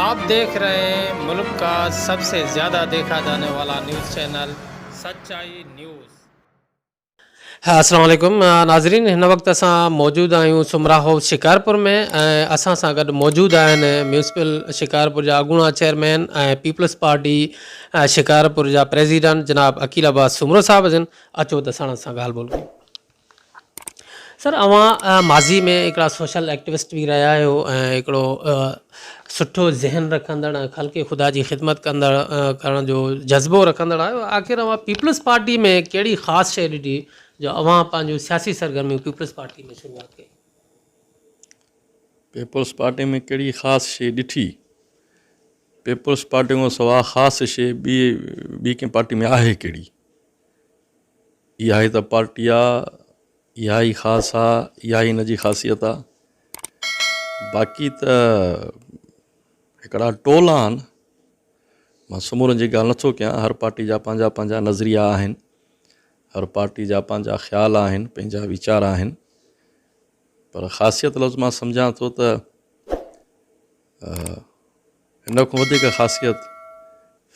आप देख रहे हैं मुल्क का सबसे ज़्यादा देखा जाने वाला न्यूज़ चैनल सच्चाई न्यूज़। अस्सलाम वालेकुम नाज़रीन, हिन वक्त असां मौजूद आहियूं सुमराहो शिकारपुर में। असां सां गॾु मौजूद आहिनि म्यूनिसिपल शिकारपुर जा अॻूणा चेयरमैन ऐं पीपल्स पार्टी शिकारपुर जा प्रेसिडेंट जनाब अकील अब्बास सुमरो साहब जन। अचो त साण सां ॻाल्हि ॿोल कयूं। सर, अवां माज़ी में हिकिड़ा सोशल एक्टिविस्ट भी रहिया आहियो ऐं हिकिड़ो सुठो ज़हन रखंदड़ ख़ल्क़े ख़ुदा जी ख़िदमत करण जो जज़्बो रखंदड़ आहियो। आख़िर अवां पीपल्स पार्टी में कहिड़ी ख़ासि शइ ॾिठी जो अवां पंहिंजो सियासी सरगर्मियूं पीपल्स पार्टी में शुरूआत कई? पीपल्स पार्टी में कहिड़ी ख़ासि शइ ॾिठी? पीपल्स पार्टी खां सवाइ ख़ासि शइ ॿी कंहिं पार्टी में आहे कहिड़ी? इहा ई त पार्टी आहे, इहा ई ख़ासि आहे, इहा ई हिन जी ख़ासियत आहे। बाक़ी त हिकिड़ा टोला आहिनि, मां समूरनि जी ॻाल्हि नथो कयां। हर पार्टी जा पंहिंजा पंहिंजा नज़रिया आहिनि, हर पार्टी जा पंहिंजा ख़्याल आहिनि, पंहिंजा वीचार आहिनि। पर ख़ासियत लफ़्ज़ मां सम्झां थो त हिन खां वधीक ख़ासियत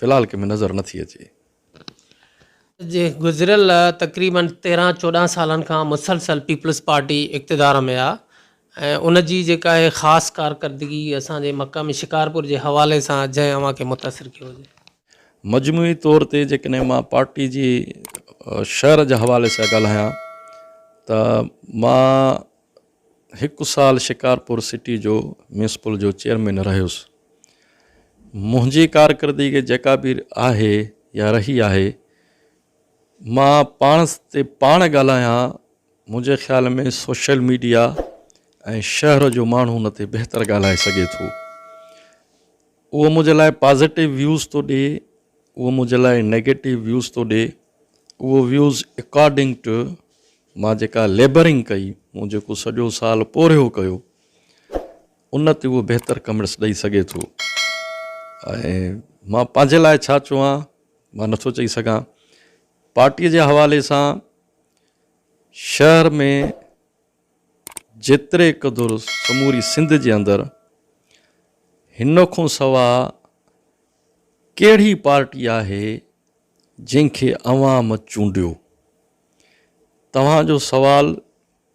फ़िलहाल कंहिं में नज़र नथी अचे। जे गुज़िरियल तक़रीबन 13-14 सालनि खां मुसलसल पीपल्स पार्टी इक़्तिदार में आहे ऐं उन जी जेका आहे ख़ासि कारकर्दगी असांजे मक़ामी शिकारपुर जे हवाले सां जंहिं अव्हां खे मुतासिर कयो हुजे। मजमूई तौर ते जेकॾहिं मां पार्टी जी शहर जे हवाले सां ॻाल्हायां त मां 1 साल शिकारपुर सिटी जो म्यूनिसिपल जो चेयरमैन रहियुसि। मुंहिंजी कारकर्दगी जेका बि आहे या रही आहे, मां पाण ॻाल्हायां, मुंहिंजे ख़्याल में सोशल मीडिया ऐं शहर जो माण्हू हुन ते बहितर ॻाल्हाए सघे थो। उहो मुंहिंजे लाइ पॉज़िटिव व्यूज़ थो ॾिए, उहो मुंहिंजे लाइ नेगेटिव व्यूज़ थो ॾिए। उहो व्यूज़ अकॉर्डिंग टू मां जेका लेबरिंग कई, मूं जेको सॼो साल पोरियो कयो, उन ते उहो बहितर कमेंट्स ॾेई सघे थो। ऐं मां पंहिंजे लाइ छा चवां, मां नथो चई सघां। पार्टीअ जे हवाले सां शहर में जेतिरे क़दुरु समूरी सिंध जे अंदरि हिन खां सवाइ कहिड़ी पार्टी आहे जंहिंखे अवाम चूंडियो? तव्हांजो सुवाल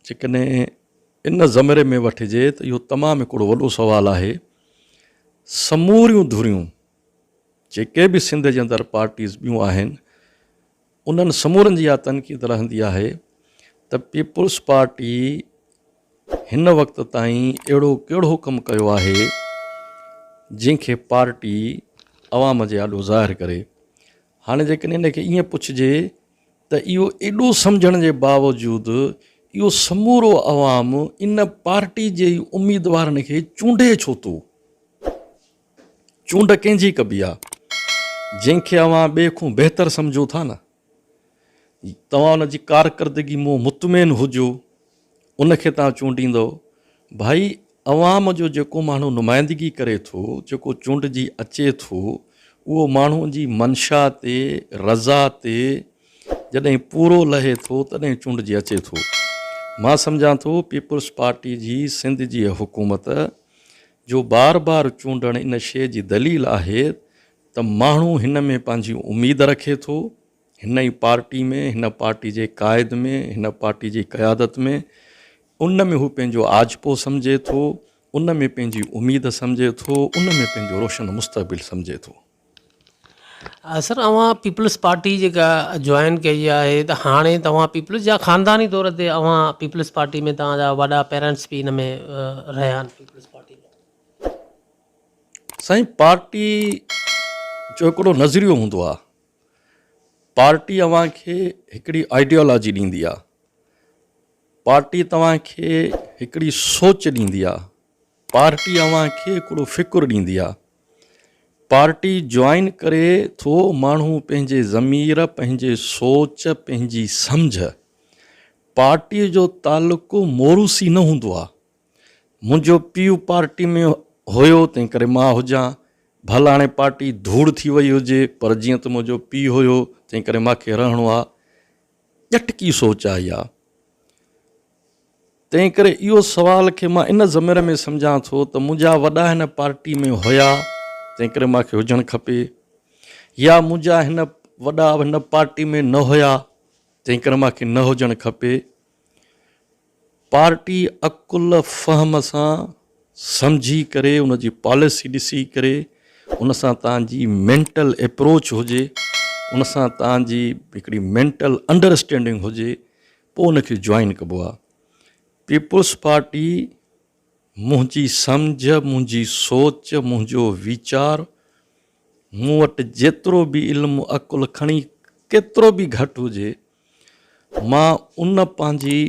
जेकॾहिं इन ज़मिरे में वठिजे त इहो तमामु हिकिड़ो वॾो सुवालु आहे। समूरियूं धुरियूं जेके बि सिंध जे अंदरि पार्टीज़ ॿियूं आहिनि, उन्हनि समूरनि जी इहा तनक़ीद रहंदी आहे त पीपल्स पार्टी हिन वक़्त ताईं अहिड़ो कहिड़ो कमु कयो आहे जंहिंखे पार्टी अवाम जे आॾो ज़ाहिर करे। हाणे जेकॾहिं इनखे ईअं पुछिजे त इहो एॾो सम्झण जे बावजूदि इहो समूरो अवाम इन पार्टी जे उम्मीदवारनि खे चूंडे छो थो? चूंड कंहिंजी कबी आहे? जंहिंखे अवां ॿिए खां बहितर सम्झो था न। तव्हां उन जी कारकर्दगी मां मुतमइन हुजो, उनखे तव्हां चूंडींदव। भाई, अवाम जो जेको माण्हू नुमाइंदगी करे थो, जेको चूंड जी अचे थो, उहो माण्हू जी मंशा ते, रज़ा ते जॾहिं पूरो लहे थो तॾहिं चूंड जी अचे थो। मां सम्झां थो पीपल्स पार्टी जी सिंध जी हुकूमत जो बार बार चूंडण इन शइ जी दलील आहे त माण्हू हिन में पंहिंजी उमेद रखे थो, हिन ई पार्टी में, हिन पार्टी जे क़ाइद में, हिन पार्टी जी क़यादत में। उन में हू पंहिंजो आजपो सम्झे थो, उन में पंहिंजी उमेद सम्झे थो, उन में पंहिंजो रोशन मुस्तक़बिल सम्झे थो। सर, अवां पीपल्स पार्टी जेका जॉइन कई आहे त हाणे तव्हां पीपल्स जा ख़ानदानी तौर ते अवां पीपल्स पार्टी में तव्हांजा वॾा पेरेंट्स बि हिन में रहिया आहिनि पीपल्स पार्टी में? साईं, पार्टी जो हिकिड़ो नज़रियो हूंदो आहे। पार्टी अव्हां खे हिकिड़ी आइडियोलॉजी ॾींदी आहे, पार्टी तव्हांखे हिकिड़ी सोच ॾींदी आहे, पार्टी अव्हां खे हिकिड़ो फ़िकुरु ॾींदी आहे। पार्टी जॉइन करे थो माण्हू पंहिंजे ज़मीर, पंहिंजे सोच, पंहिंजी सम्झ। पार्टीअ जो तालुक़ु मोरूसी न हूंदो आहे। मुंहिंजो पीउ पार्टी में हुयो तंहिं करे मां हुजां, भला हाणे पार्टी धूड़ थी वई हुजे, पर जीअं त मुंहिंजो पीउ हुयो तंहिं करे मूंखे रहणो आहे। ॼटकी सोच आहे इहा। तंहिं करे इहो सुवाल खे मां इन ज़मीर में सम्झां थो त मुंहिंजा वॾा हिन पार्टी में हुया, तंहिं करे मूंखे हुजणु खपे, या मुंहिंजा हिन वॾा हिन पार्टी में न हुया तंहिं करे मूंखे न हुजणु खपे। पार्टी अकुल फ़हम सां सम्झी करे उन जी पॉलिसी ॾिसी करे उन सां तव्हांजी मेंटल अप्रोच हुजे, उन सां तव्हांजी हिकिड़ी मेंटल अंडरस्टैंडिंग हुजे, पोइ उनखे जॉइन कबो आहे। पीपुल्स पार्टी मुंहिंजी सम्झ, मुंहिंजी सोच, मुंहिंजो वीचार, मूं वटि जेतिरो बि इल्मु अकुल खणी केतिरो बि घटि हुजे, मां उन पंहिंजी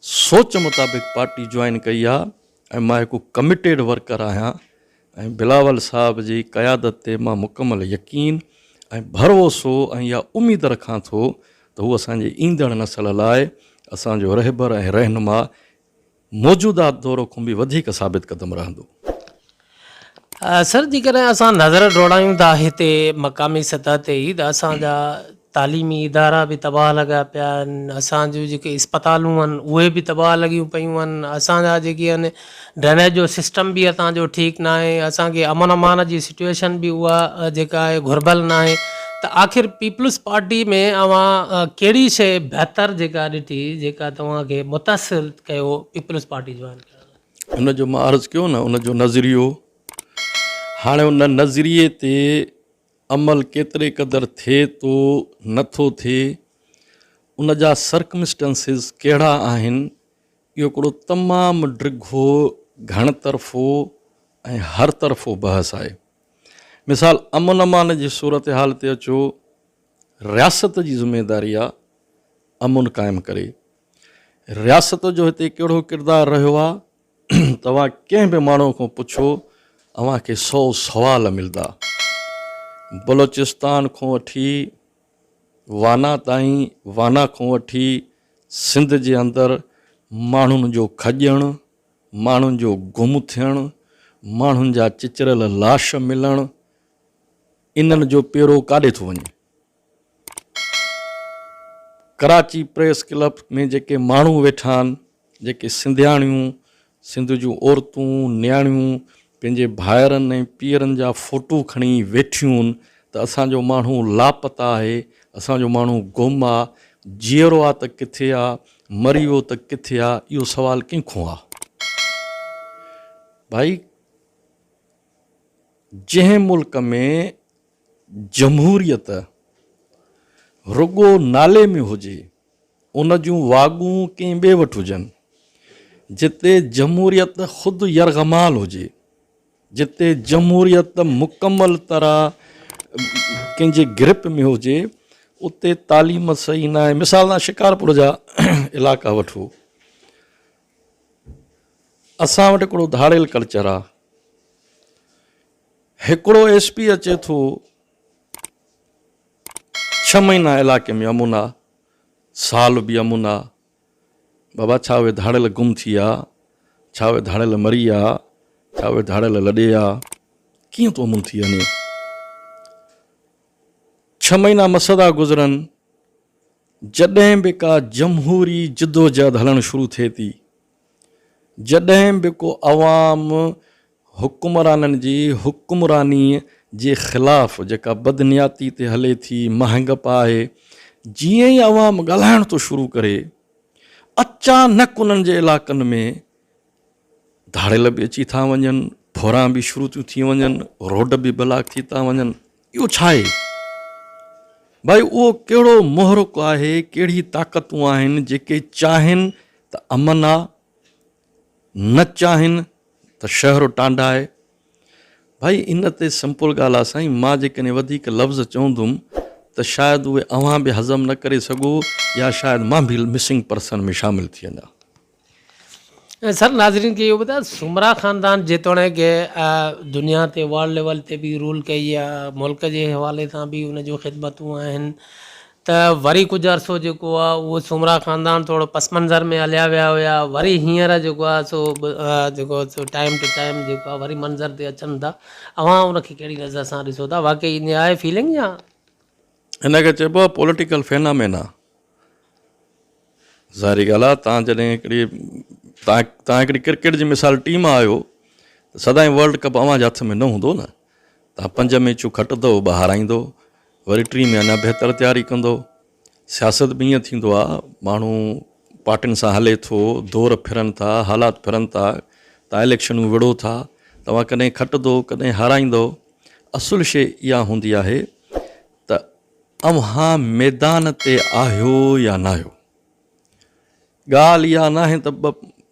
सोच मुताबिक़ पार्टी जॉइन कई आहे ऐं मां हिकु कमिटेड वर्कर आहियां ऐं बिलावल साहब जी क़यादत ते मां मुकमल यकीन ऐं भरोसो ऐं इहा उमेद रखां थो त हू असांजे ईंदड़ नसल लाइ असांजो रहबर ऐं रहनुमा मौजूदा दौर खां बि वधीक साबित क़दम रहंदो। सर जेकॾहिं असां नज़र दौड़ायूं था हिते मक़ामी सतह ते ई त असांजा तालीमी इदारा बि तबाह लॻा पिया आहिनि, असांजूं जेके इस्पतालूं आहिनि उहे बि तबाह लॻियूं पियूं आहिनि, असांजा जेके आहिनि ड्रेनेज जो सिस्टम बि असांजो ठीकु न आहे, असांखे अमन अमान जी सिचुएशन बि उहा जेका आहे घुरबल न आहे। त आख़िर पीपल्स पार्टी में अवां कहिड़ी शइ बहितर जेका ॾिठी जेका तव्हांखे मुतासिर कयो पीपल्स पार्टी जॉइन करण? उनजो मां अर्ज़ु कयो न, उनजो नज़रियो, हाणे उन नज़रिए ते अमल केतिरे क़दुरु थिए थो नथो थिए, उन जा सर्कमस्टेंसिस कहिड़ा आहिनि, इहो हिकिड़ो तमामु डिघो घण तरफ़ो ऐं हर तरफ़ो बहस आहे। मिसाल अमन अमान जी सूरत हाल ते अचो, रियासत जी ज़िमेदारी आहे अमुन क़ाइमु करे। रियासत जो हिते कहिड़ो किरदारु रहियो आहे, तव्हां कंहिं बि माण्हू खां पुछो अव्हांखे 100 सुवाल मिलंदा। बलोचिस्तान खां वठी वाना ताईं, वाना खां वठी सिंध जे अंदरि माण्हुनि जो खॼणु, माण्हुनि जो गुम थियणु, माण्हुनि जा चिचरियल लाश मिलणु, इन्हनि जो पेरो काॾे थो वञे। कराची प्रेस क्लब में जेके माण्हू वेठा आहिनि, जेके सिंधियाणियूं, सिंध जूं औरतूं, न्याणियूं पंहिंजे भाइरनि ऐं पीअरनि जा फ़ोटू खणी वेठियूं आहिनि त असांजो माण्हू लापता आहे, असांजो माण्हू गुम आहे, जीअरो आहे त किथे आहे, मरी वियो त किथे आहे, इहो सुवालु कंहिंखां आहे? भाई, जंहिं मुल्क में जमहूरियत रुगो नाले में हुजे, उन जूं वागूं कंहिं ॿिए वटि हुजनि, जिते जमहूरियत ख़ुदि यरगमाल हुजे, जिते जमहूरियत मुकमल तरह कंहिंजे ग्रिप में हुजे, उते तालीम सही न आहे। मिसाल तव्हां शिकारपुर जा इलाइक़ा वठो, असां वटि हिकिड़ो धाड़ेल कल्चर आहे। हिकिड़ो SP अचे थो 6 महीना इलाइक़े में अमुन आहे, साल बि अमुन आहे। बाबा छा उहे धाड़ेल गुम थी विया, छा उहे धाड़ेल मरी विया, छा उहे धाड़ेल लॾे विया, कीअं तो अमुन थी वञे? 6 महीना मसदा गुज़रनि, जॾहिं बि का जमहूरी जिदोजहद हलणु शुरू थिए थी, जॾहिं बि को अवाम हुकुमराननि जी हुकुमरानी जे ख़िलाफ़ु जेका बदनियाती ते हले थी, महंगप आहे, जीअं ई अवाम ॻाल्हाइण थो शुरू करे, अचानक उन्हनि जे इलाइक़नि में धाड़ेल बि अची था वञनि, फोरां बि शुरू थियूं थी वञनि, रोड बि ब्लॉक थी था वञनि। इहो छा आहे भाई? उहो कहिड़ो मुहरिक आहे, कहिड़ी ताक़तूं आहिनि जेके चाहिनि त अमन आहे, न चाहिनि त शहर टांडा आहे? भाई, इन ते सिंपल ॻाल्हि आहे साईं, मां जेकॾहिं वधीक लफ़्ज़ चवंदुमि त शायदि उहे अव्हां बि हज़म न करे सघो, या शायदि मां बि मिसिंग पर्सन में शामिल थी वञा। सर नाज़रीन खे इहो ॿुधायो, सुमरा ख़ानदान जेतोणीकि दुनिया ते वर्ल्ड लेवल ते बि रूल कई आहे, मुल्क जे हवाले सां बि उनजूं ख़िदमतूं आहिनि, त वरी कुझु अरसो जेको आहे उहो सुमरा ख़ानदान थोरो पस मंज़र में हलिया विया हुया, वरी हींअर जेको आहे सो टाइम टू टाइम जेको आहे वरी मंज़र ते अचनि था। अव्हां उनखे कहिड़ी नज़र सां ॾिसो था? वाक़ई ईअं आहे फीलिंग? या हिनखे चइबो आहे पॉलिटिकल फेनामेना। ज़ाहिरी ॻाल्हि आहे, तव्हां जॾहिं हिकिड़ी क्रिकेट जी मिसाल टीम आहियो त सदाईं वर्ल्ड कप अव्हांजे हथ में न हूंदो न। तव्हां 5 मैचूं खटंदो, 2 हाराईंदो, वरी 3 में अञा बहितर तयारी कंदो। सियासत बि ईअं थींदो आहे, माण्हू पार्टियुनि सां हले थो, दौर फिरनि था, हालात फिरनि था, तव्हां इलेक्शनूं विड़ो था, तव्हां कॾहिं खटंदो, कॾहिं हाराईंदो। असुलु शइ इहा हूंदी आहे त अव्हां मैदान ते आहियो या न आहियो। ॻाल्हि इहा न आहे त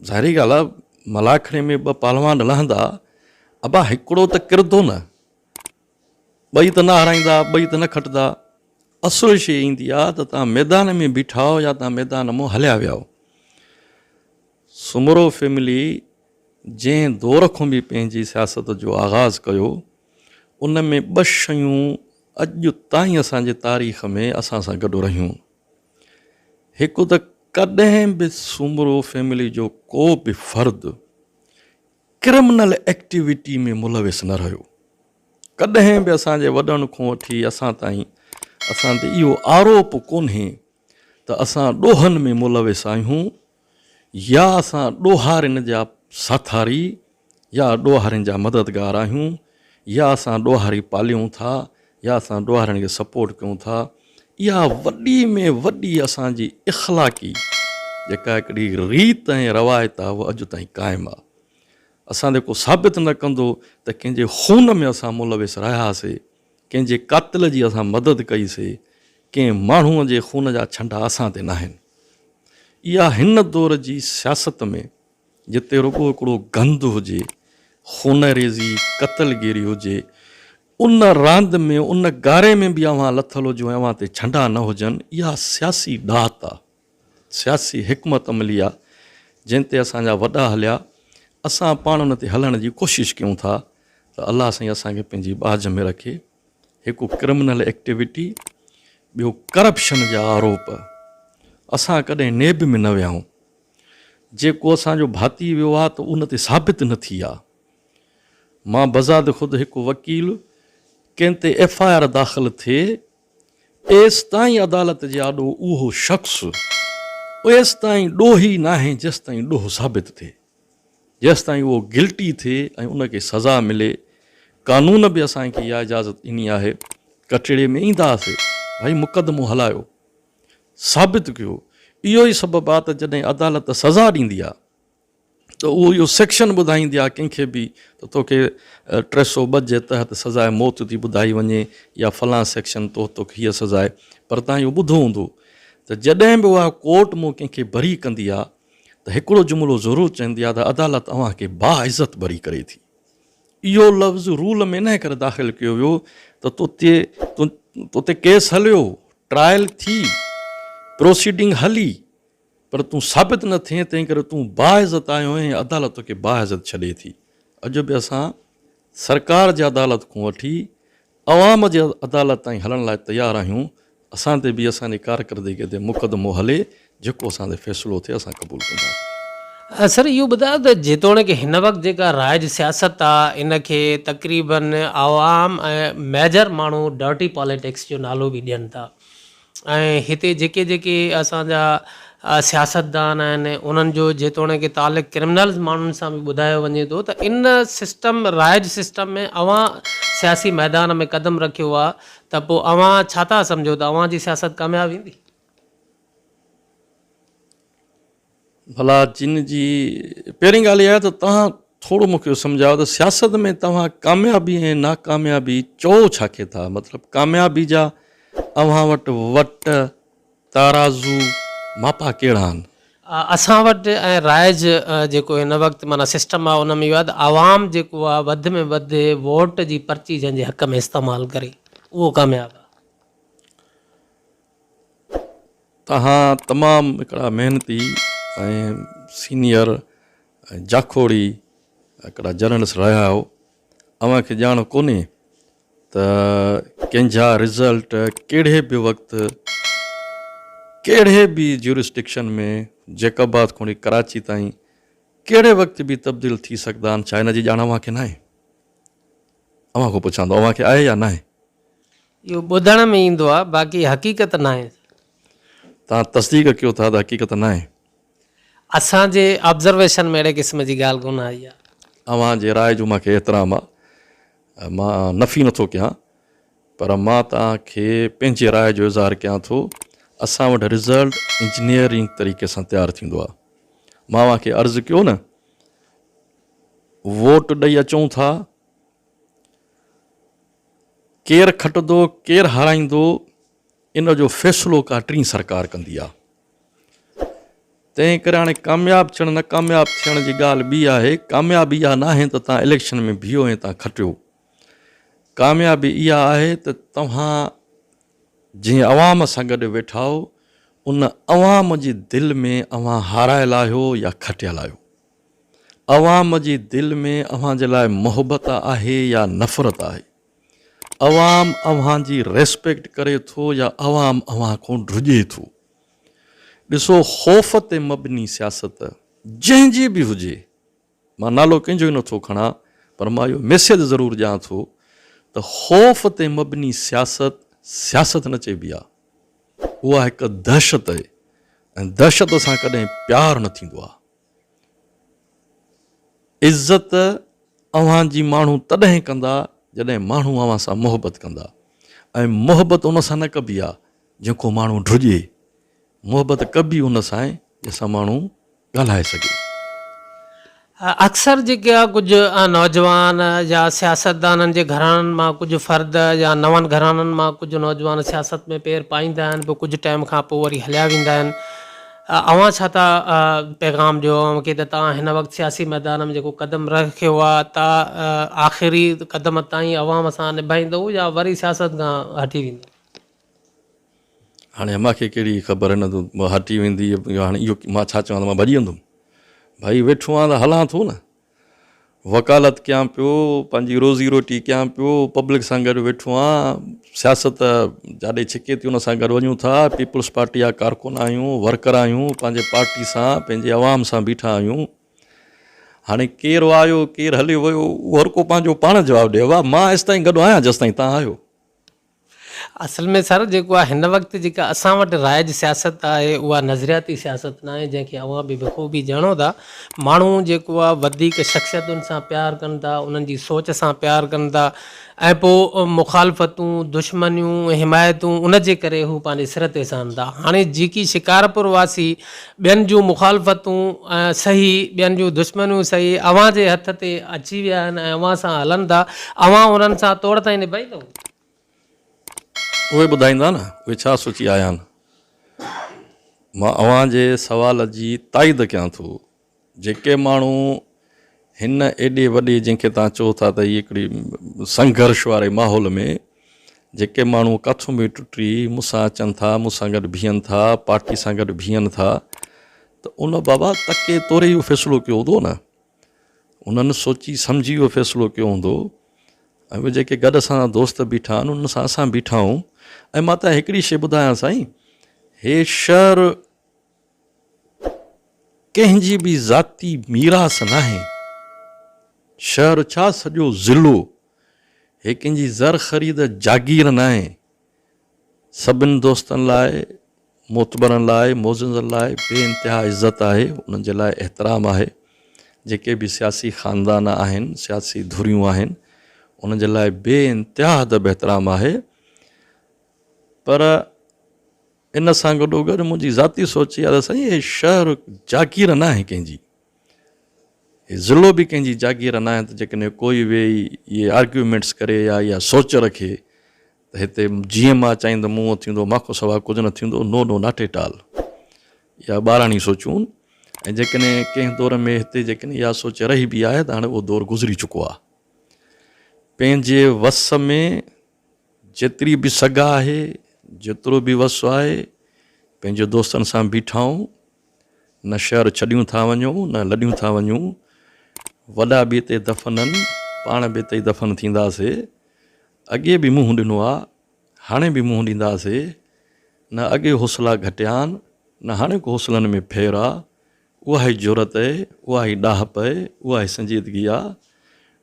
ज़ाहिरी ॻाल्हि आहे, मलाखणे में 2 पहलवान लहंदा, अबा हिकिड़ो त किरंदो न, 2 त न हाराईंदा, 2 त न खटंदा। असुलु शइ ईंदी आहे त तव्हां मैदान में बीठा हो या तव्हां मैदान मां हलिया विया हो। सुमरो फैमिली जंहिं दौर खां बि पंहिंजी सियासत जो आगाज़ कयो, उन में 2 शयूं अॼु ताईं असांजे तारीख़ में असां सां गॾु रहियूं। हिकु त कॾहिं बि सुमरो फैमिली जो को बि फ़र्द क्रिमिनल एक्टिविटी में मुलविस न रहियो। कॾहिं बि असांजे वॾनि खां वठी असां ताईं असां ते इहो आरोप कोन्हे त असां ॾोहनि में मुलविस आहियूं, या असां ॾोहारिन जा साथारी या ॾोहारिन जा मददगार आहियूं, या असां ॾोहारी पालियूं था, या असां ॾोहारनि खे सपोर्ट कयूं था। इहा वॾी में वॾी असांजी इख़लाक़ी जेका हिकिड़ी रीत ऐं रवायत आहे, उहा अॼु ताईं क़ाइमु आहे। असां जेको साबित न कंदो त कंहिंजे खून में असां मुलविस रहियासीं, कंहिंजे क़ातिल जी असां मदद कईसीं, कंहिं माण्हूअ जे खून जा छंडा असां ते न आहिनि। इहा हिन दौर जी सियासत में जिते रुॻो हिकिड़ो गंद हुजे, खूनरेज़ी, क़तलगिरी हुजे, उन रांदि में, उन गारे में बि अव्हां लथल हुजो ऐं अव्हां ते छंडा न हुजनि। इहा सियासी ॾात आहे, सियासी हिकमत अमली आहे, जंहिं ते असांजा वॾा हलिया। असां पाण उन ते हलण जी कोशिशि कयूं था त अलाह साईं असांखे पंहिंजी बाज में रखे। हिकु क्रिमिनल एक्टिविटी, ॿियो करप्शन जा आरोप। असां कॾहिं नेब में न वियाऊं। जेको असांजो भाती वियो आहे त उन ते साबित न थी आहे। मां बज़ाद ख़ुदि हिकु वकील, कंहिं ते FIR दाख़िल थिए, एसि ताईं अदालत जे आॾो उहो शख़्स एसि ताईं ॾोही न आहे जेसि ताईं ॾोह साबित थिए, जेसि ताईं उहो गिल्टी थिए ऐं उनखे सज़ा मिले। कानून बि असांखे इहा इजाज़त ॾिनी आहे, कटड़े में ईंदासीं, भाई मुक़दमो हलायो, साबित कयो। इहो ई सबबु आहे त जॾहिं अदालत सज़ा ॾींदी आहे त उहो इहो सेक्शन ॿुधाईंदी आहे कंहिंखे बि त तोखे 302 जे तहत सज़ाए मौत थी ॿुधाई वञे, या फलां सेक्शन तोखे हीअ सज़ाए। पर तव्हां इहो ॿुधो हूंदो त जॾहिं बि उहा कोर्ट मूं कंहिंखे बरी कंदी आहे त हिकिड़ो जुमिलो ज़रूरु चवंदी आहे त अदालत अव्हांखे बाइज़त बरी करे थी। इहो लफ़्ज़ रूल में इन करे दाख़िल कयो वियो त तोते केस हलियो, ट्रायल थी, प्रोसीडिंग हली, पर तूं साबित न थिए, तंहिं करे तूं बाइज़त आयो ऐं अदालत तोखे बाइज़त छॾे थी। अॼु बि असां सरकार जे अदालत खां वठी अवाम जे अदालत ताईं हलण लाइ तयारु आहियूं। असां ते बि असांजी कारकर्दगी ते मुक़दमो हले, जेको असां ते फ़ैसिलो थिए असां क़बूल कंदासीं। सर इहो ॿुधायो त जेतोणीकि हिन वक़्तु जेका राज सियासत आहे, इनखे तक़रीबन आवाम ऐं मेजर माण्हू डर्टी पॉलिटिक्स जो नालो बि ॾियनि था, ऐं हिते जेके जेके असांजा सियासतदान आहिनि, उन्हनि जो जेतोणीकि तालुक़ क्रिमिनल्स माण्हुनि सां बि ॿुधायो वञे थो त इन सिस्टम, राज सिस्टम में अव्हां सियासी मैदान में क़दम रखियो आहे, त पोइ अव्हां छा था सम्झो त अव्हां जी सियासत कामयाबु ईंदी? भला जिन जी पहिरीं ॻाल्हि इहा आहे त तव्हां थोरो मूंखे सम्झायो त सियासत में तव्हां कामयाबी ऐं नाकामयाबी चओ छा खे था? मतिलबु कामयाबी जा अव्हां वटि वट, ताराज़ू, मापा कहिड़ा आहिनि? असां वटि ऐं राइज जेको हिन वक़्तु माना सिस्टम आहे, उन में इहो आहे त आवाम जेको आहे वधि में वधि वोट जी पर्ची जंहिंजे हक़ में इस्तेमालु करे, उहो कामयाबु आहे। तव्हां तमामु हिकिड़ा महिनती ऐं सीनियर ऐं जाखोड़ी हिकिड़ा जर्नलिस्ट रहिया आहियो। अव्हांखे ॼाण कोन्हे त कंहिंजा रिज़ल्ट कहिड़े बि वक़्तु, कहिड़े बि ज्यूरिस्डिक्शन में, जैकबाद खां कराची ताईं कहिड़े वक़्तु बि तब्दील थी सघंदा आहिनि। छा हिन जी ॼाण अव्हांखे न आहे? अव्हां खां पुछां थो, अव्हांखे आहे या न आहे? इहो ॿुधण में ईंदो आहे, बाक़ी हक़ीक़त न आहे। तव्हां तस्दीक कयो था त हक़ीक़त न आहे? असांजे ऑब्ज़र्वेशन में अहिड़े क़िस्म जी ॻाल्हि कोन आई आहे। अव्हांजे राय जो मूंखे एतिराम आहे, मां नफ़ी नथो कयां, पर मां तव्हांखे पंहिंजे राय जो इज़हार कयां थो। असां वटि रिज़ल्ट इंजीनियरिंग तरीक़े सां तयारु थींदो आहे। मां तव्हांखे अर्ज़ु कयो न, वोट ॾेई अचूं था, केरु खटंदो केरु हाराईंदो इन जो फ़ैसिलो का टीं सरकार कंदी आहे। तंहिं करे हाणे कामयाबु थियणु न कामयाबु थियण जी ॻाल्हि ॿी आहे। कामयाबी इहा न आहे त तव्हां इलेक्शन में बीहो ऐं तव्हां खटियो। कामयाबी इहा आहे त तव्हां जीअं अवाम सां गॾु वेठा हो, उन अवाम जी दिलि में अव्हां हारायल आहियो या खटियल आहियो। अवाम जी दिलि में अव्हां जे लाइ मोहबत आहे या नफ़रत आहे। अवाम अव्हां जी रेस्पेक्ट करे थो या अवाम अव्हां खां ड्रुजे थो। ॾिसो, ख़ौफ़ ते मबनी सियासत जंहिंजी बि हुजे, मां नालो कंहिंजो ई नथो खणा, पर मां इहो मैसेज ज़रूरु ॾियां थो त ख़ौफ़ ते मबनी सियासत सियासत न चइबी आहे। उहा हिकु दहशत आहे, ऐं दहशत सां कॾहिं प्यारु न थींदो आहे। इज़त अव्हां जी माण्हू तॾहिं कंदा जॾहिं माण्हू अव्हां सां मोहबत कंदा, ऐं मोहबत उन सां न कबी आहे जेको माण्हू ड्रुजे। मोहबत कबी उन सां आहे जंहिंसां माण्हू ॻाल्हाए सघे। अक्सर जेके आहे कुझु नौजवान या सियासतदाननि जे घराननि मां कुझु फ़र्द या नवनि घराननि मां कुझु नौजवान सियासत में पेर पाईंदा आहिनि, पोइ कुझु टाइम खां पोइ वरी हलिया वेंदा आहिनि। अव्हां छा था पैगाम ॾियो कि त तव्हां हिन वक़्तु सियासी मैदान में जेको क़दम रखियो आहे, तव्हां आख़िरी क़दम ताईं अवाम सां निभाईंदो या वरी सियासत खां हटी वेंदो? हाणे मूंखे कहिड़ी ख़बर न हटी वेंदी। हाणे इहो मां छा चवां, मां भॼी वेंदुमि? भाई वेठो आहियां त हलां थो न, वकालत कयां पियो, पंहिंजी रोज़ी रोटी कयां पियो, पब्लिक सां गॾु वेठो आहियां। सियासत जाॾे छिके थी उन सां गॾु वञूं था। पीपल्स पार्टी जा कारकुन आहियूं, वर्कर आहियूं, पंहिंजे पार्टी सां पंहिंजे अवाम सां बीठा आहियूं। हाणे केरु आयो केरु हलियो वियो उहो हर को पंहिंजो पाण जवाबु ॾियो आहे। मां एसि ताईं गॾु आहियां जेसि ताईं तव्हां आहियो। असल में सर जेको आहे हिन वक़्तु जेका असां वटि राइज सियासत आहे उहा नज़रियाती सियासत न आहे, जंहिंखे अव्हां बि बख़ूबी ॼाणो था। माण्हू जेको आहे वधीक शख़्सियतुनि सां प्यारु कनि था, उन्हनि जी सोच सां प्यारु कनि था, ऐं पोइ मुखालफ़तूं, दुश्मनियूं, हिमायतूं उन जे करे हू पंहिंजे सिर ते सहनि था। हाणे जेकी शिकारपुर वासी ॿियनि जूं मुखालफ़तूं सही, ॿियनि जूं दुश्मनियूं सही, अव्हां जे हथ ते अची विया आहिनि ऐं अव्हां सां हलनि था, अव्हां उन्हनि सां तोड़ ताईं निभाईंदव? उहे ॿुधाईंदा न उहे छा सोची आया आहिनि। मां अव्हां जे सवाल जी ताईद कयां थो। जेके माण्हू हिन एॾे वॾे जंहिंखे तव्हां चओ था त हीअ हिकिड़ी संघर्ष वारे माहौल में जेके माण्हू किथां बि टुटी मूंसां अचनि था, मूंसां गॾु बीहनि था, पार्टी सां गॾु बीहनि था, त उन बाबा तके तोरे इहो फ़ैसिलो कयो हूंदो न। उन्हनि सोची सम्झी इहो फ़ैसिलो कयो हूंदो। ऐं उहे जेके गॾु सां दोस्त बीठा आहिनि उन सां असां बीठा आहियूं। ऐं मां त हिकिड़ी शइ ॿुधायां साईं, हे शहर कंहिंजी बि ज़ाती मीरास न आहे। शहर छा, सॼो ज़िलो, हे कंहिंजी ज़र ख़रीद जागीर न आहे। सभिनी दोस्तनि लाइ, मोतबरनि लाइ, मौज़ुनि लाइ बेइंतिहा इज़त आहे, उन्हनि जे लाइ एतिराम आहे। जेके बि सियासी ख़ानदान आहिनि, सियासी धुरियूं आहिनि, उन्हनि जे लाइ बेइंतिहा अदब एतिराम आहे। पर इन सां गॾोगॾु मुंहिंजी ज़ाती सोच आहे त साईं हे शहर जागीर न आहे कंहिंजी, हे ज़िलो बि कंहिंजी जागीर न आहे। त जेकॾहिं कोई वेही इहे आर्ग्यूमेंट्स करे या इहा सोच रखे त हिते जीअं मां चाहींदुमि मूं थींदो, माखो सवाइ कुझु न थींदो, नो नो नाटे टाल, इहा ॿाराणी सोचूं। ऐं जेकॾहिं कंहिं दौर में हिते जेकॾहिं इहा सोच रही बि आहे त हाणे उहो दौरु गुज़री चुको आहे। पंहिंजे वस में जेतिरी बि सघ आहे, जेतिरो बि वस आहे, पंहिंजे दोस्तनि सां बीठाऊं, न शहर छॾियूं था वञूं न लॾियूं था वञूं। वॾा बि हिते दफ़ननि, पाण बि हिते दफ़न थींदासीं। अॻे बि मुंहुं ॾिनो आहे, हाणे बि मुंहुं ॾींदासीं। न अॻे हौसला घटिया आहिनि, न हाणे को हौसलनि में फेर आहे। उहा ई ज़रूरत आहे, उहा ई ॾाहप आहे, उहा ई संजीदगी आहे।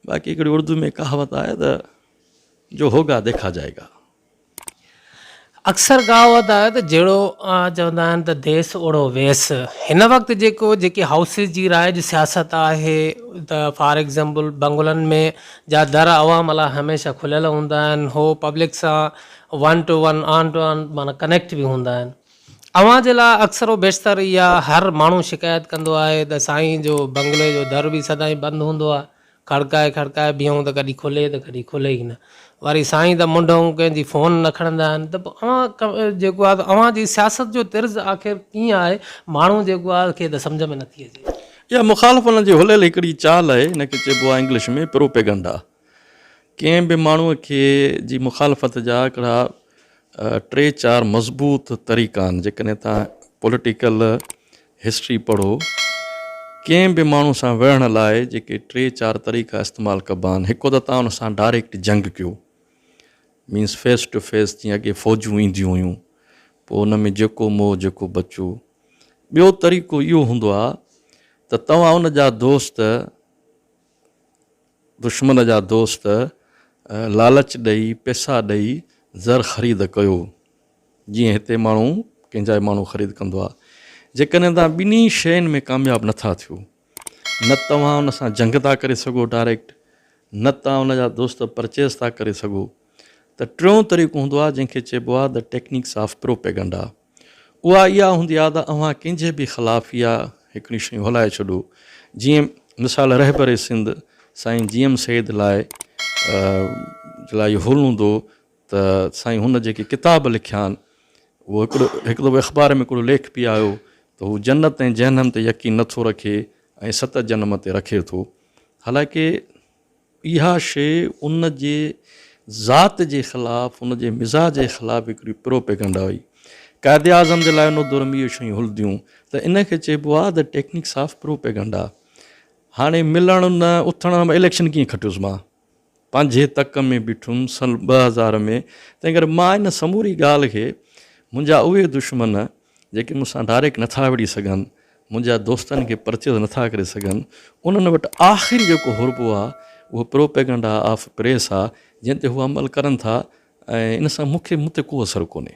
बाक़ी हिकिड़ी उर्दू में कहावत आहे त जो होगा देखा जाएगा। अक्सर कहावत आहे त जहिड़ो चवंदा आहिनि त देस ओड़ो वेस। हिन वक़्तु जेकी हाउसिस जी राइज सियासत आहे त फॉर एग्ज़ाम्पल बंगलनि में जा दर अवाम लाइ हमेशह खुलियल हूंदा आहिनि, हो पब्लिक सां one to one on to on माना कनेक्ट बि हूंदा आहिनि। अव्हां जे लाइ अक्सर बेशितर इहा हर माण्हू शिकायत कंदो आहे त साईं जो बंगले जो दर बि सदाईं बंदि हूंदो आहे, खड़काए खड़काए बीहूं त कॾहिं खुले त कॾहिं खुले ई न। वरी साईं त मुंड कंहिंजी फ़ोन न खणंदा आहिनि। त पोइ जेको आहे त अव्हां जी सियासत जो तर्ज़ु आख़िर कीअं आहे, माण्हू जेको आहे खे त सम्झ में नथी अचे। इहा मुखालफ़न जी हुलियल हिकिड़ी चाल आहे, हिनखे चइबो आहे इंग्लिश में प्रोपेगंडा। कंहिं बि माण्हूअ खे जी मुखालफ़त जा हिकिड़ा 3-4 मज़बूत तरीक़ा आहिनि। जेकॾहिं तव्हां पॉलिटिकल हिस्ट्री पढ़ो, कंहिं बि माण्हू सां विढ़ण लाइ जेके 3-4 तरीक़ा इस्तेमालु कबा आहिनि। हिकु त तव्हां हुन सां डायरेक्ट जंग कयो, मीन्स फेस टू फेस, जीअं अॻे फ़ौजूं ईंदियूं हुयूं, पोइ हुन में जेको मोह जेको बचो। ॿियो तरीक़ो इहो हूंदो आहे त तव्हां उन जा दोस्त, दुश्मन जा दोस्त लालच ॾेई पैसा ॾेई ज़र ख़रीद कयो, जीअं हिते माण्हू कंहिंजा माण्हू ख़रीद कंदो आहे। जेकॾहिं तव्हां ॿिन्ही शयुनि में कामयाबु नथा थियो, न तव्हां उन सां जंग था करे सघो डायरेक्ट, न तव्हां उन जा दोस्त परचेज़ था करे सघो, त टियों तरीक़ो हूंदो आहे जंहिंखे चइबो आहे द टेक्निक्स ऑफ प्रोपेगंडा। उहा इहा हूंदी आहे त अव्हां कंहिंजे बि ख़िलाफ़ु इहा हिकिड़ी शयूं हलाए छॾो। जीअं मिसाल रहबर सिंध साईं GM सैद लाइ इहो हूंदो त साईं हुन जेके किताब लिखिया आहिनि, उहो हिकु दफ़ो अख़बार में हिकिड़ो लेख बि आयो त हू जन्नत ऐं जहन्नम ते यकीन नथो रखे ऐं 7 जनम ते रखे थो। हालांकि इहा शइ उन जे ज़ात जे ख़िलाफ़ु, उन जे मिज़ाज जे ख़िलाफ़ु हिकिड़ी प्रोपेगंडा हुई। क़ाइदे आज़म जे लाइ उन दौर में इहे शयूं हलंदियूं, त इनखे चइबो आहे द टेक्निक्स ऑफ प्रोपेगंडा। हाणे मिलणु न उथण में इलेक्शन कीअं खटियुसि मां, पंहिंजे तक में बीठुमि सन 2000 में। तंहिं करे मां इन समूरी ॻाल्हि खे, मुंहिंजा उहे दुश्मन जेके मूंसां डायरेक्ट नथा विढ़ी सघनि, मुंहिंजा दोस्तनि खे परचेज़ नथा करे सघनि, उन्हनि वटि आख़िरी जेको हुरबो आहे उहो प्रोपेगंडा ऑफ प्रेस आहे, जंहिं ते हू अमल करनि था। ऐं इन सां मूं ते को असरु कोन्हे।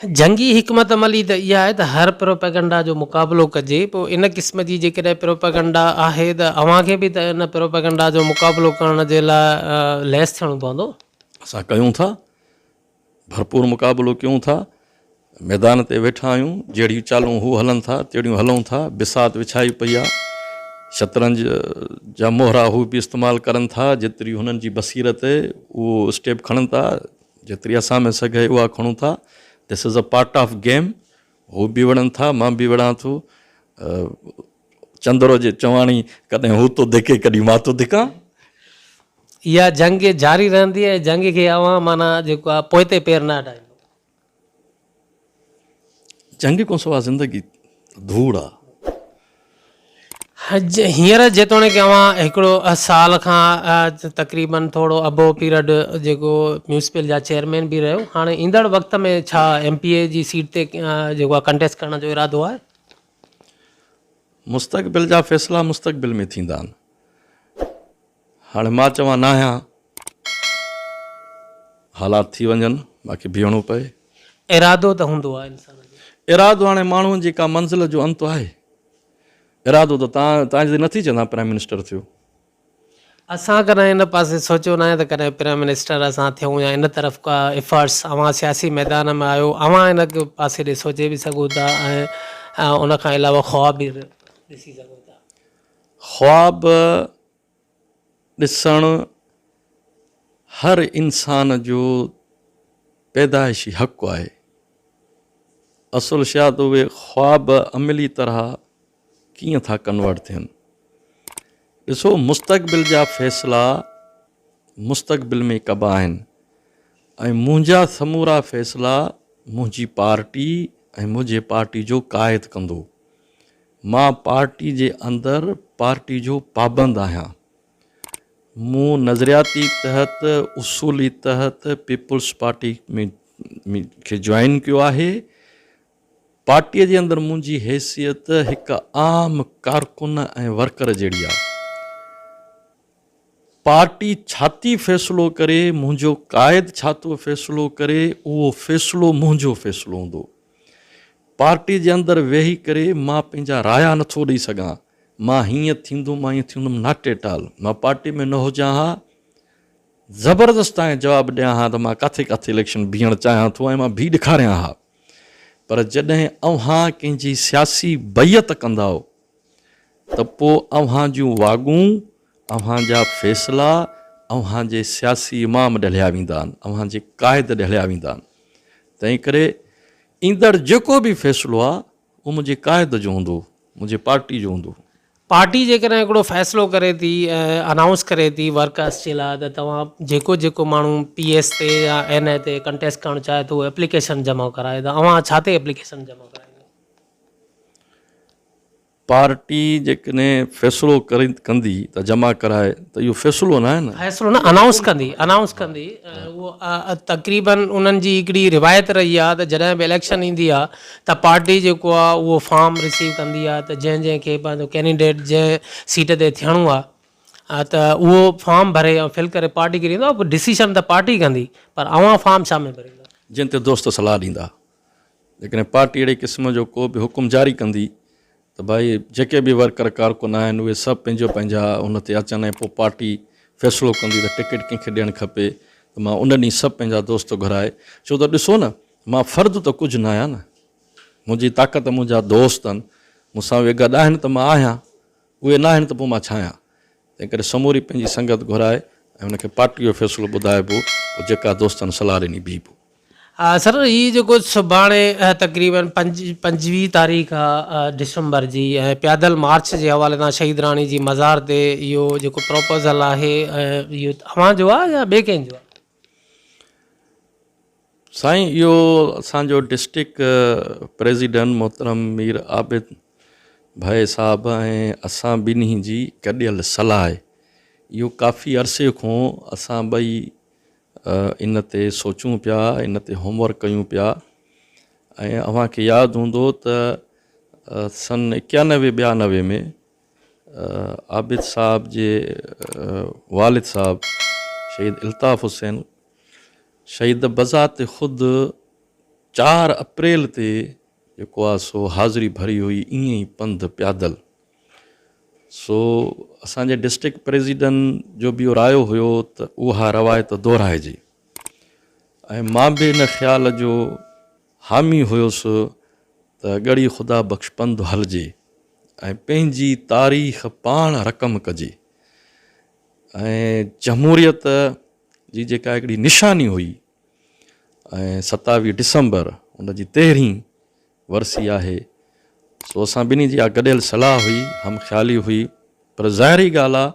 जंगी हिकमत अमली त इहा आहे त हर प्रोपेगंडा जो मुक़ाबिलो कजे। पोइ इन क़िस्म जी जेकॾहिं प्रोपेगंडा आहे त अव्हांखे बि त इन प्रोपेगंडा जो मुक़ाबिलो करण जे लाइ लैस थियणो पवंदो। असां कयूं था, भरपूर मुक़ाबिलो कयूं था, मैदान ते वेठा आहियूं, जहिड़ियूं चालूं हू हलनि था तहिड़ियूं हलूं था। बिसात विछाई पई आहे, शतरंज जा मोहरा हू बि इस्तेमालु करनि था, जेतिरी हुननि जी बसीरत उहो स्टेप खणनि था, जेतिरी असां में सघे उहा खणूं था। This is a part of game. हू बि विढ़नि था, मां बि विढ़ां थो। चंद्रो जे चवाणी कॾहिं हू थो धिके कॾहिं मां थो धिकां। इहा जंग जारी रहंदी आहे। जंग खे अव्हां माना जेको आहे पोइ ते पेर न हटाईंदो। जंग खां सवाइ ज़िंदगी धूड़ आहे। हींअर जेतोणीकि अव्हां हिकिड़ो साल खां तक़रीबन थोरो अबो पीरियड जेको म्यूनिसिपल जा चेयरमैन बि रहियो, हाणे ईंदड़ वक़्त में छा MPA जी सीट ते जेको आहे कंटेस्ट करण जो इरादो आहे? मुस्तक़बिल जा फ़ैसिला मुस्तक़बिल में थींदा आहिनि। हाणे मां चवां न आहियां, हालात थी वञनि, मूंखे बीहणो पए। इरादो त हूंदो आहे इंसान जो। इरादो हाणे माण्हुनि जी का मंज़िल जो अंत आहे। इरादो त तव्हांजे नथी चवंदा प्राइम मिनिस्टर थियो। असां कॾहिं इन पासे सोचियो न आहे त कॾहिं प्राइम मिनिस्टर असां थियूं या इन तरफ़ का एफर्ट्स। अव्हां सियासी मैदान में आहियो, अव्हां इन पासे ॾे सोचे बि सघो था ऐं उन खां अलावा ख़्वाब बि ॾिसी सघो था। ख़्वाब ॾिसणु हर इंसान जो पैदाइशी हक़ु आहे। असुल छा त उहे ख़्वाब अमली तरह कीअं था कन्वर्ट थियनि। ॾिसो, मुस्तक़बिल जा फ़ैसिला मुस्तक़बिल में कबा आहिनि ऐं मुंहिंजा समूरा फ़ैसिला मुंहिंजी पार्टी ऐं मुंहिंजे पार्टी जो क़ाइद कंदो। मां पार्टी जे अंदरि पार्टी जो पाबंद आहियां। मूं नज़रियाती तहत, उसूली तहत पीपुल्स पार्टी में खे जॉइन कयो आहे। पार्टीअ जे अंदरि मुंहिंजी हैसियत हिकु आम कारकुन ऐं वर्कर जहिड़ी आहे। पार्टी छाती फ़ैसिलो करे, मुंहिंजो क़ाइद छा थो फ़ैसिलो करे, उहो फ़ैसिलो मुंहिंजो फ़ैसिलो हूंदो। पार्टी जे अंदरि वेही करे मां पंहिंजा राया नथो ॾेई सघां, मां हीअं थींदुमि, मां हीअं थींदुमि, नाटे टाल। मां पार्टी में न हुजां हा, ज़बरदस्त तव्हांखे जवाबु ॾियां हा त मां किथे किथे इलेक्शन बीहणु चाहियां थो ऐं मां बीह ॾेखारियां हा। पर जॾहिं अव्हां कंहिंजी सियासी बैयत कंदा त पोइ अव्हां जूं वागूं, अव्हां जा फ़ैसिला अव्हां जे सियासी इमाम ॾहलिया वेंदा आहिनि, अव्हां जे क़ाइद ॾहलिया वेंदा आहिनि। तंहिं करे ईंदड़ जेको बि फ़ैसिलो आहे उहो मुंहिंजे क़ाइद जो हूंदो, मुंहिंजे पार्टी जो हूंदो। पार्टी जेकॾहिं हिकिड़ो फ़ैसिलो करे थी, अनाउंस करे थी वर्कर्स जे लाइ त तव्हां जेको माण्हू PS ते या NA ते कंटेस्ट करणु चाहे थो एप्लीकेशन जमा कराए, त अव्हां छा ते एप्लीकेशन जमा कराईंदा? पार्टी जेकॾहिं फ़ैसिलो कंदी त जमा कराए त इहो फ़ैसिलो न आहे न। फ़ैसिलो न अनाउंस कंदी उहो तक़रीबन उन्हनि जी हिकिड़ी रिवायत रही आहे त जॾहिं बि इलेक्शन ईंदी आहे त पार्टी जेको आहे उहो फॉर्म रिसीव कंदी आहे, त जंहिंखे पंहिंजो कैंडिडेट जंहिं सीट ते थियणो आहे त उहो फॉर्म भरे ऐं फिल करे पार्टी खे ॾींदो, डिसीशन त पार्टी कंदी, पर अव्हां फॉर्म छा में भरींदा? जिन ते दोस्त सलाह ॾींदा। जेकॾहिं पार्टी अहिड़े क़िस्म जो को बि हुकुम जारी कंदी त भाई जेके बि वर्कर कारकुन आहिनि उहे सभु पंहिंजा उन ते अचनि ऐं पोइ पार्टी फ़ैसिलो कंदी त टिकट कंहिंखे ॾियणु खपे, त मां उन ॾींहुं सभु पंहिंजा दोस्त घुराए, छो त ॾिसो न, मां फ़र्ज़ु त कुझु न आहियां न, मुंहिंजी ताक़त मुंहिंजा दोस्त आहिनि, मूंसां उहे गॾु आहिनि त मां आहियां, उहे न आहिनि त पोइ मां छा आहियां। तंहिं करे समूरी पंहिंजी संगत घुराए ऐं हुनखे पार्टी जो फ़ैसिलो ॿुधाइबो, पोइ जेका दोस्तनि सलाह ॾिनी बीहबो। सर, हीअ जेको सुभाणे तक़रीबन 25 तारीख़ आहे डिसंबर जी, ऐं पैदल मार्च जे हवाले सां शहीद राणी जी मज़ार ते इहो जेको प्रोपोज़ल आहे, इहो तव्हांजो आहे या ॿिए कंहिंजो आहे? साईं, इहो असांजो डिस्ट्रिक्ट प्रेसिडेंट मोहतरम मीर आबिद भाई साहब ऐं असां ॿिन्ही जी गॾियल सलाह आहे। इहो काफ़ी अरसे खां असां ॿई इन ते सोचूं पिया, इन ते होमवर्क कयूं पिया। ऐं अव्हांखे यादि हूंदो त सन 91-92 में आबिद साहब जे वालिद साहब शहीद इल्ताफ़ हुसैन शहीद बज़ात ख़ुदि 4 अप्रैल ते जेको आहे सो हाज़िरी भरी हुई, ईअं ई पंधु पैदल। सो असांजे डिस्ट्रिक्ट प्रेसिडेंट जो बि इहो रायो हुयो त उहा रवायत दोहिराइजे, ऐं मां बि इन ख़्याल जो हामी हुयुसि त ॻड़ी ख़ुदा बख़्श पंधु हलिजे ऐं पंहिंजी तारीख़ पाण रक़म कजे। ऐं जमहूरियत जी जेका हिकिड़ी निशानी हुई, ऐं 27 डिसंबर उन जी 13वीं वरसी आहे, सो असां ॿिन्ही जी गॾियल सलाह हुई, हम ख़्याली हुई। पर ज़ाहिरी ॻाल्हि आहे,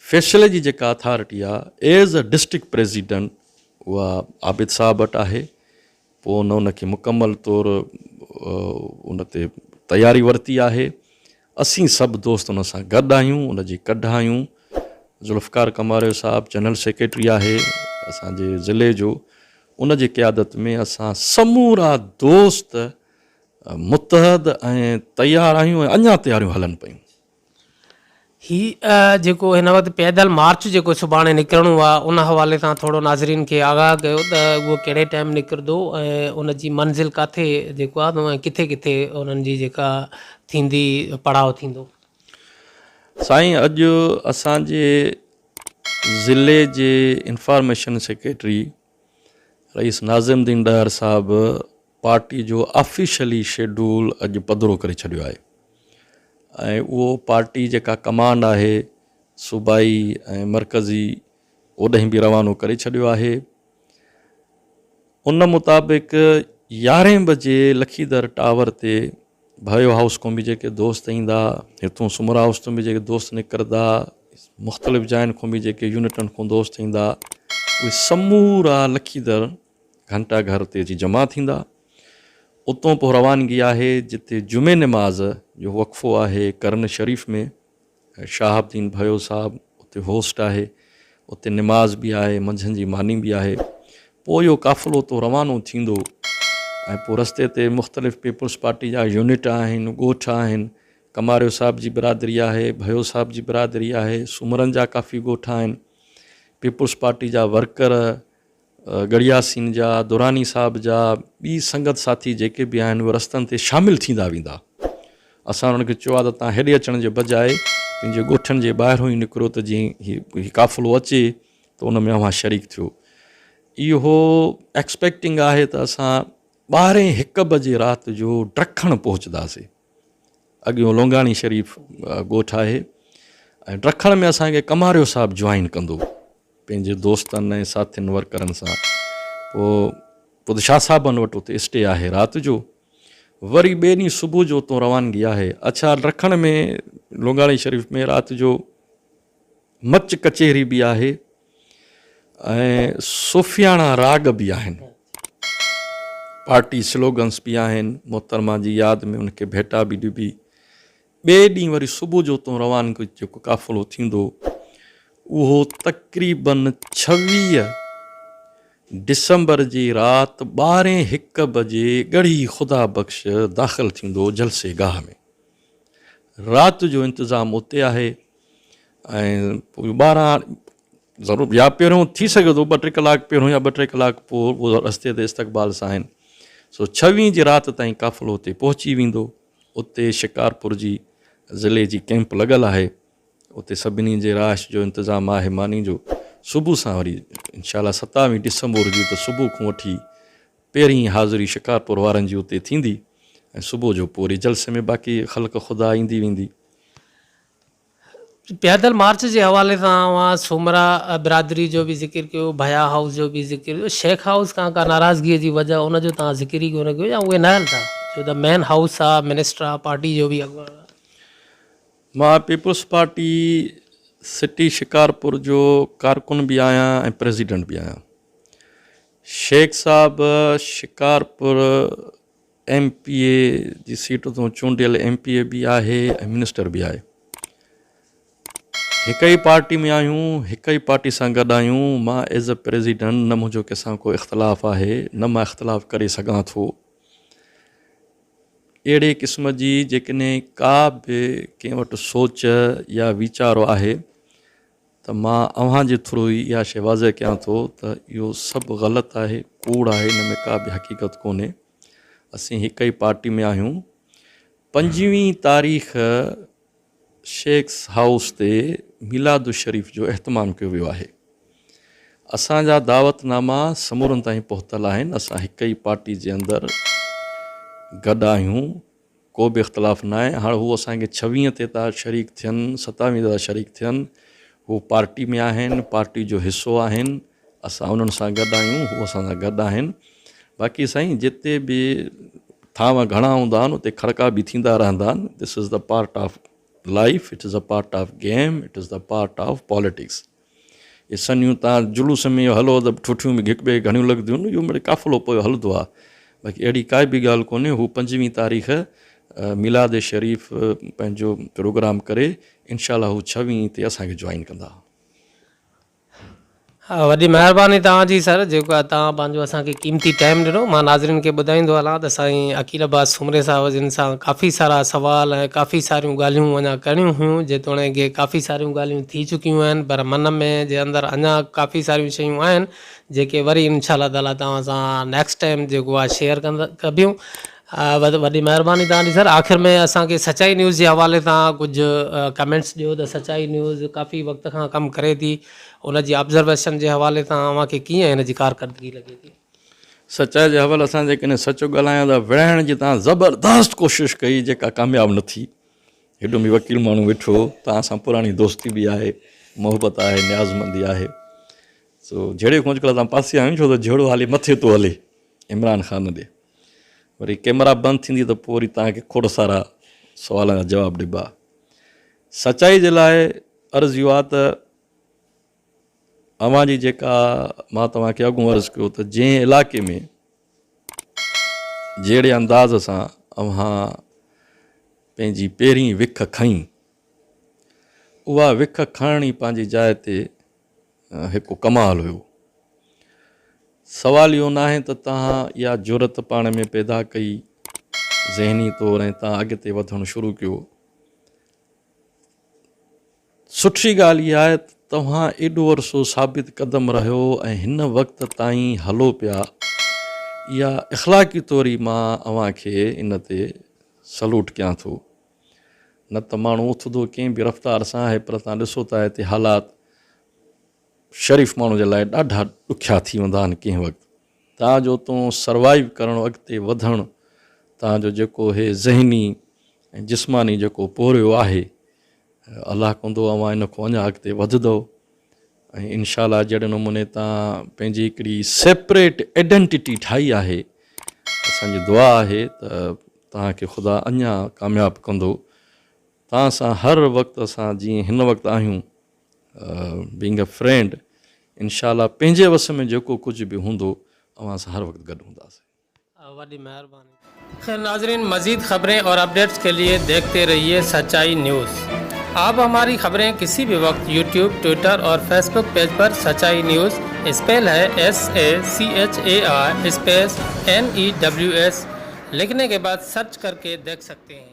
फ़ैसिले जी जेका अथॉरिटी आहे एज़ अ डिस्ट्रिक्ट प्रेसिडेंट उहा आबिद साहब वटि आहे। पोइ उनखे मुकमल तौर उन ते तयारी वरिती आहे। असीं सभु दोस्त उन सां गॾु आहियूं, उन जी कढ आहियूं। ज़ुल्फ़कार कमारियो साहब जनरल सेक्रेटरी आहे असांजे ज़िले जो, उन जी क़यादत में असां समूरा दोस्त मुतहद ऐं तयारु आहियूं, ऐं अञा तयारियूं हलनि पियूं। हीअ जेको हिन वक़्तु पैदल मार्च जेको सुभाणे निकिरणो आहे, उन हवाले सां थोरो नाज़रीन खे आगाह कयो त उहो कहिड़े टाइम निकिरंदो ऐं उन जी मंज़िल किथे जेको आहे किथे किथे उन्हनि जी जेका थींदी पड़ाव थींदो? साईं, अॼु असांजे ज़िले जे इंफॉर्मेशन सेक्रेटरी रईस नाज़िमुद्दीन डहर साहब पार्टी जो ऑफिशियली शेड्यूल अॼु पधिरो करे छॾियो आहे, ऐं उहो पार्टी जेका कमांड आहे सूबाई ऐं मरकज़ी ओॾांहुं बि रवानो करे छॾियो आहे। उन मुताबिक़ 11 बजे लखीदर टावर ते भयो हाउस खां बि जेके दोस्त ईंदा, हितां सुमरा हाउस तां बि जेके दोस्त निकिरंदा, मुख़्तलिफ़ जायुनि खां बि जेके यूनिटनि खां दोस्त ईंदा, उहे समूरा लखीदर घंटा घर ते अची जमा थींदा। उतां पोइ रवानगी आहे जिते जुमे नमाज़ जो वक़फ़ो आहे करन शरीफ़ में, शाहबुद्दीन भयो साहब उते होस्ट आहे, उते नमाज़ बि आहे, मंझंदि जी मानी बि आहे। पोइ इहो काफ़िलो तो रवानो थींदो, ऐं पोइ रस्ते ते मुख़्तलिफ़ पीपल्स पार्टी जा यूनिट आहिनि, ॻोठ आहिनि, कमारियो साहब जी बिरादरी आहे, भयो साहब जी बिरादरी आहे, सुमरन जा काफ़ी ॻोठ आहिनि, पीपुल्स पार्टी जा वर्कर, गड़ियासीन जा, दुरानी साहब जा, ॿी संगत साथी जेके बि आहिनि उहे रस्तनि ते शामिलु थींदा वेंदा। असां उन्हनि खे चयो आहे त तव्हां हेॾे अचण जे बजाए पंहिंजे ॻोठनि जे ॿाहिरों ई निकिरो त जीअं हीउ क़ाफ़िलो अचे त उन में अव्हां शरीक थियो। इहो एक्सपेक्टिंग आहे त असां 12-1 बजे राति जो ड्रखण पहुचंदासीं। अॻियो लोंगाणी शरीफ़ ॻोठ आहे ऐं ड्रखण में असांखे कमारियो साहब जॉइन कंदो पंहिंजे दोस्तनि ऐं साथियुनि वर्करनि सां। पोइ शाह साहबनि वटि उते स्टे आहे राति जो, वरी ॿिए ॾींहुं सुबुह जो उतां रवानगी आहे। अच्छा, ड्रखण में लोंगाणी शरीफ़ में राति जो मच कचहरी बि आहे ऐं सूफ़ियाणा राग बि आहिनि, पार्टी स्लोगन्स बि आहिनि। मोहतरमा जी यादि में उनखे भेटा बि ॾिबी। ॿिए ॾींहुं वरी सुबुह जो उतां रवानगी जेको क़ाफ़िलो थींदो उहो तक़रीबन 26 दिसंबर जी राति 12-1 बजे ॻढ़ी ख़ुदा बख़्श दाख़िल थींदो जलसे गाह में। राति जो इंतज़ाम उते आहे ऐं पोइ 12 ज़रूरु या पहिरियों थी सघे थो 2-3 कलाक पहिरियों या 2-3 कलाक पोइ उहो रस्ते ते इस्तक़बाल सां आहिनि। सो 26 जी राति ताईं क़ाफ़िलो उते पहुची वेंदो। उते शिकारपुर जी ज़िले जी कैंप लॻल आहे, उते सभिनी जे राश जो इंतज़ामु आहे मानी जो। सुबुह सां वरी इंशाअल्लाह 27 दिसंबर जी त सुबुह खां वठी पहिरीं हाज़िरी शिकारपुर वारनि जी उते थींदी ऐं सुबुह जो पोइ वरी जलसे में बाक़ी ख़ल्क़ ख़ुदा ईंदी वेंदी। पैदल मार्च जे हवाले सां अवां सुमरा बिरादरी जो बि ज़िक्र कयो, भया हाउस जो बि ज़िक्र कयो, शेख हाउस खां का नाराज़गीअ जी वजह उनजो तव्हां ज़िक्र ई कोन कयो या उहे न हल था? छो त मेन हाउस आहे, मिनिस्टर आहे, पार्टी जो बि अॻुवान आहे। मां पीपुल्स पार्टी सिटी शिकारपुर जो कारकुन बि आहियां ऐं प्रेसिडेंट बि आहियां। शेख साहब शिकारपुर MPA जी सीट तां चूंडियल MPA बि आहे ऐं मिनिस्टर बि आहे। हिक ई पार्टी में आहियूं, हिक ई पार्टी सां गॾु आहियूं। मां एज़ अ प्रेसिडेंट न मुंहिंजो कंहिंसां को इख़्तिलाफ़ु आहे, न मां इख़्तिलाफ़ु करे सघां थो। अहिड़े क़िस्म जी जेकॾहिं का बि कंहिं वटि सोच या वीचारो आहे त मां अव्हांजे थ्रू ई इहा शइ वाज़ह कयां थो त इहो सभु ग़लति आहे, कूड़ आहे, हिन में का बि हक़ीक़त कोन्हे। असीं हिक ई पार्टी में आहियूं। 25 तारीख़ शेख हाउस ते मिलादु शरीफ़ जो अहतमाम कयो वियो आहे। असांजा दावतनामा समूरनि ताईं पहुतल आहिनि। असां हिक ई पार्टी जे अंदरि गॾु आहियूं, को बि इख़्तिलाफ़ु न आहे। हाणे हू असांखे 26 ते था शरीक थियनि, 27 ते था शरीक थियनि, हू पार्टी में आहिनि, पार्टी जो हिसो आहिनि। असां उन्हनि सां गॾु आहियूं, हू असां सां गॾु आहिनि। बाक़ी साईं जिते बि थांव घणा हूंदा आहिनि उते खड़का बि थींदा रहंदा आहिनि। This is the part of life, it is a part of game, it is the part of politics. ये सनियूं तव्हां जुलूस में हलो त ठुठियूं बि हिक ॿिए घणियूं लॻंदियूं आहिनि, इहो मिड़ई क़ाफ़िलो पोइ हलंदो आहे। बाक़ी अहिड़ी काई बि ॻाल्हि कोन्हे। हू 25 तारीख़ मिलाद शरीफ़ पंहिंजो प्रोग्राम करे इनशाअल्लाह हू 26 ते असांखे जॉइन कंदा। हा, वॾी महिरबानी तव्हांजी सर, जेको आहे तव्हां पंहिंजो असांखे क़ीमती टाइम ॾिनो। मां नाज़रीन खे ॿुधाईंदो हलां त साईं अकील अब्बास सुमरे साहब जिन सां काफ़ी सारा सवाल ऐं काफ़ी सारियूं ॻाल्हियूं अञा करणियूं हुयूं, जेतोणीकि काफ़ी सारियूं ॻाल्हियूं थी चुकियूं आहिनि, पर मन में जे अंदरि अञा काफ़ी सारियूं शयूं आहिनि जेके वरी इंशाअल्लाह ताला तव्हां सां नेक्स्ट टाइम जेको आहे शेयर कबियूं। वॾी महिरबानी तव्हांजी सर। आख़िर में असांखे सचाई न्यूज़ जे हवाले सां कुझु कमेंट्स ॾियो त सचाई न्यूज़ काफ़ी वक़्त खां कमु करे थी, उनजी ऑब्ज़र्वेशन जे हवाले सां अव्हांखे कीअं हिन जी कारकर्दगी लॻे थी? सचाई जे हवाले सां जेकॾहिं सचो ॻाल्हायां त विढ़ाइण जी तव्हां ज़बरदस्त कोशिशि कई जेका कामयाबु न थी। हेॾो बि वकील माण्हू वेठो, तव्हां सां पुराणी दोस्ती बि आहे, मोहबत आहे, न्याज़मंदी आहे। सो जहिड़े खोज कल्ह तव्हां पासे आहियूं, छो त जहिड़ो हाली मथे थो हले इमरान ख़ान ॾे। वरी कैमरा बंदि थींदी त पोइ वरी तव्हांखे खोड़ सारा सुवालनि जा जवाब ॾिबा। सचाई जे लाइ अर्ज़ु इहो आहे त अव्हांजी जेका मां तव्हांखे अॻु अर्ज़ु कयो त जंहिं इलाइक़े में जहिड़े अंदाज़ सां अव्हां पंहिंजी पहिरीं विख खईं, उहा विख खणण ई पंहिंजी जाइ ते हिकु कमाल हुयो। सवाल इहो न आहे त तव्हां इहा ज़रूरत पाण में पैदा कई ज़हनी तौरु ऐं तव्हां अॻिते वधणु शुरू कयो। सुठी ॻाल्हि इहा आहे त तव्हां एॾो अरसो साबित क़दम रहियो ऐं हिन वक़्त ताईं हलो पिया। इहा इख़लाक़ी तौरु मां अव्हांखे इन ते सलूट कयां थो। न त माण्हू उथंदो कंहिं बि रफ़्तार सां आहे, पर तव्हां ॾिसो था हिते हालात शरीफ़ माण्हू जे लाइ ॾाढा ॾुखिया थी वेंदा आहिनि कंहिं वक़्तु। तव्हांजो तो सर्वाइव करणु, अॻिते वधणु, तव्हांजो जेको हे ज़हनी ऐं जिस्मानी जेको पोरियो आहे, अलाह कंदो अव्हां इन खां अञा अॻिते वधंदो। ऐं इनशाला जहिड़े नमूने तव्हां पंहिंजी हिकिड़ी सेपरेट आइडेंटिटी ठाही आहे, असांजी दुआ आहे त तव्हांखे ख़ुदा अञा कामयाबु कंदो। तव्हां सां हर वक़्तु असां जीअं हिन वक़्तु आहियूं बीइंग अ फ्रेंड, इनशाला पंहिंजे वस में जेको कुझु बि हूंदो अव्हां सां हर वक़्तु गॾु हूंदासीं। बड़ी मेहरबानी। खैर नाजरीन, मज़ीद खबरें और अपडेट्स के लिए देखते रहिए सच्चाई न्यूज़। आप हमारी खबरें किसी भी वक्त यूट्यूब, ट्विटर और फेसबुक पेज पर सच्चाई न्यूज़, स्पेल है SACHAI स्पेस NEWS लिखने के बाद सर्च करके देख सकते हैं।